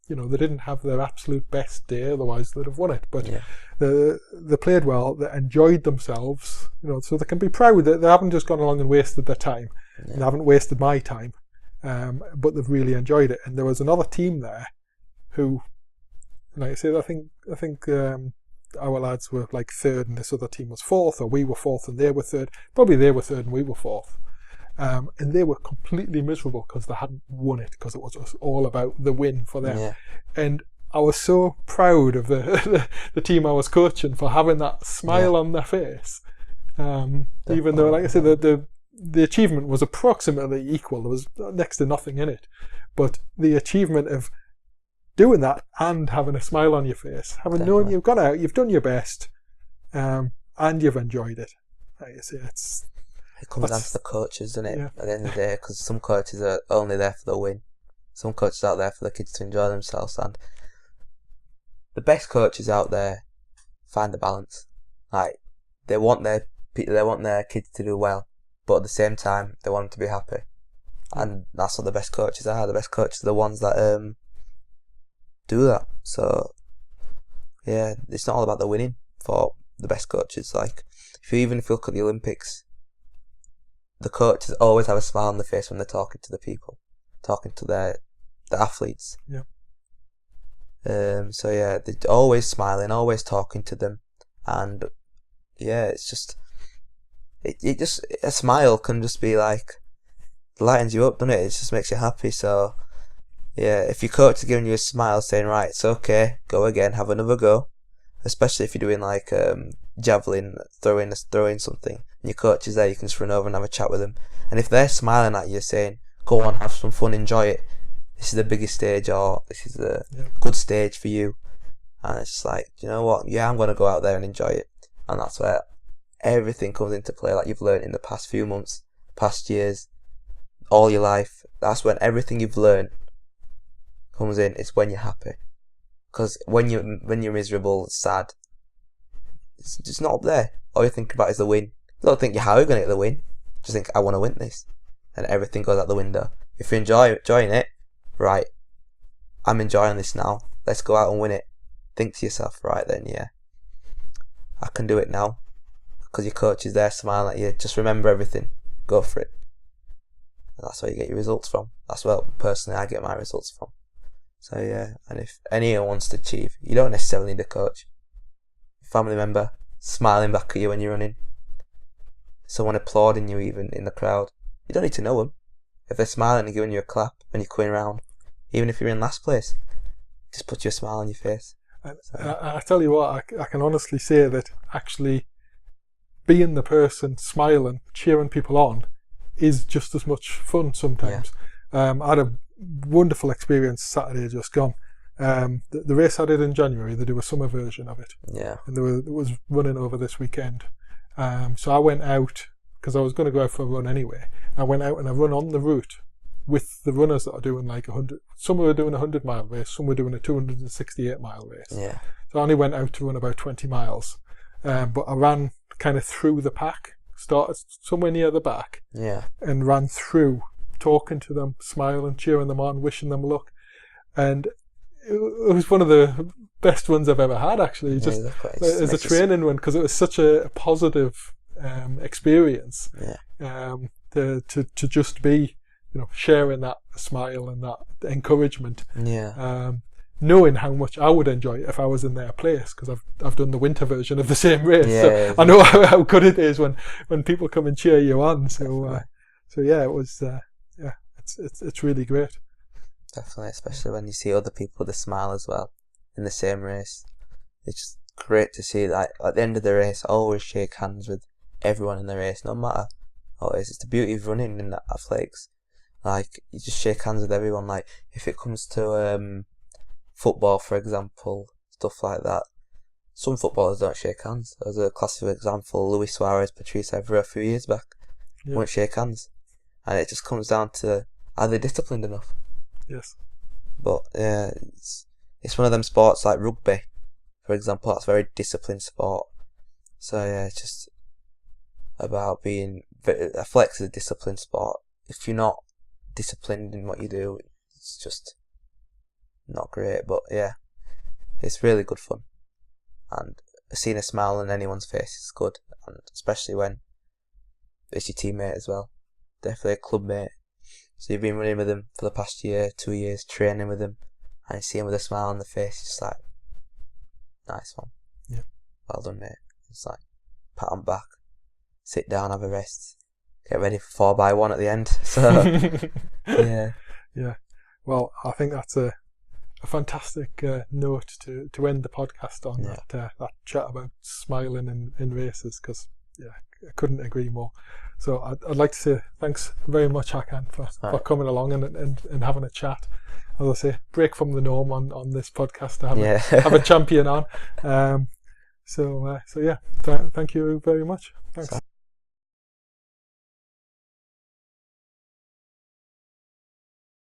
Speaker 1: didn't have their absolute best day, otherwise they'd have won it. But they played well. They enjoyed themselves. So they can be proud that they haven't just gone along and wasted their time.
Speaker 2: Yeah.
Speaker 1: They haven't wasted my time, but they've really enjoyed it. And there was another team there who, like I said, I think our lads were like third and this other team was fourth, or we were fourth and they were third. Probably they were third and we were fourth. And they were completely miserable because they hadn't won it, because it was all about the win for them. Yeah. And I was so proud of the team I was coaching for having that smile on their face. Even though, like I said, the achievement was approximately equal. There was next to nothing in it. But the achievement of doing that and having a smile on your face, having known you've gone out, you've done your best, and you've enjoyed it. Like you say,
Speaker 2: it comes down to the coaches, doesn't it?
Speaker 1: Yeah.
Speaker 2: At the end of the day, because some coaches are only there for the win. Some coaches are out there for the kids to enjoy themselves, and the best coaches out there find the balance. Like they want their kids to do well, but at the same time they want them to be happy, and that's what the best coaches are. The best coaches are the ones that do that. So yeah, it's not all about the winning for the best coaches. Like even if you look at the Olympics, the coaches always have a smile on their face when they're talking to the people, talking to the athletes.
Speaker 1: Yeah.
Speaker 2: So yeah, they're always smiling, always talking to them, and yeah, it's just it just a smile can just be like lightens you up, doesn't it? It just makes you happy. So yeah, if your coach is giving you a smile, saying right, it's okay, go again, have another go, especially if you're doing like javelin, throwing something, and your coach is there, you can just run over and have a chat with them. And if they're smiling at you, saying, "Go on, have some fun, enjoy it. This is the biggest stage, or this is a good stage for you," and it's just like, you know what? Yeah, I'm gonna go out there and enjoy it, and that's where everything comes into play. Like you've learned in the past few months, past years, all your life. That's when everything you've learned comes in. It's when you're happy, because when you're miserable, sad, it's just not up there. All you think about is the win. You don't think how you're gonna get the win. Just think, I want to win this, and everything goes out the window. If you're enjoying it, right, I'm enjoying this now. Let's go out and win it. Think to yourself, right then, yeah, I can do it now, because your coach is there smiling at you. Just remember everything. Go for it. And that's where you get your results from. That's where personally I get my results from. So yeah, and if anyone wants to achieve, you don't necessarily need a coach. Family member smiling back at you when you're running, someone applauding you even in the crowd. You don't need to know them. If they're smiling and giving you a clap when you're coming around, even if you're in last place, just put your smile on your face.
Speaker 1: I tell you what, I can honestly say that actually being the person smiling, cheering people on, is just as much fun sometimes. Yeah. I had a wonderful experience Saturday just gone. The race I did in January, they do a summer version of it.
Speaker 2: Yeah.
Speaker 1: And it was running over this weekend. So I went out, because I was going to go out for a run anyway. I went out and I run on the route with the runners that are doing like 100. Some were doing a 100-mile race, some were doing a 268-mile race.
Speaker 2: Yeah.
Speaker 1: So I only went out to run about 20 miles. But I ran kind of through the pack, started somewhere near the back, and ran through, talking to them, smiling, cheering them on, wishing them luck. And it was one of the best ones I've ever had, actually, just as a training one, because it was such a positive experience. To just be, sharing that smile and that encouragement. Knowing how much I would enjoy it if I was in their place, because I've done the winter version of the same race, so I know how good it is when people come and cheer you on. So yeah, it was it's really great.
Speaker 2: Definitely, especially when you see other people with a smile as well in the same race. It's just great to see that at the end of the race, always shake hands with everyone in the race, no matter what it is. It's the beauty of running in athletics. Like, you just shake hands with everyone. Like, if it comes to football, for example, stuff like that, some footballers don't shake hands. As a classic example, Luis Suarez, Patrice Evra a few years back won't shake hands, and it just comes down to, are they disciplined enough?
Speaker 1: Yes.
Speaker 2: But yeah, it's one of them sports like rugby, for example. That's a very disciplined sport. So yeah, it's just about being. Athletics is a disciplined sport. If you're not disciplined in what you do, it's just not great. But yeah, it's really good fun, and seeing a smile on anyone's face is good, and especially when it's your teammate as well. Definitely a club mate. So you've been running with him for the past year, 2 years, training with him, and you see him with a smile on the face. It's just like, nice one.
Speaker 1: Yeah.
Speaker 2: Well done, mate. It's like, pat on back, sit down, have a rest, get ready for 4x1 at the end. So, yeah.
Speaker 1: Yeah. Well, I think that's a fantastic note to end the podcast on, that chat about smiling in races, because, I couldn't agree more. So I'd like to say thanks very much, Hakan, for coming along and having a chat. as I say, break from the norm on this podcast to have
Speaker 2: Yeah.
Speaker 1: have a champion on. So yeah, thank you very much. Thanks.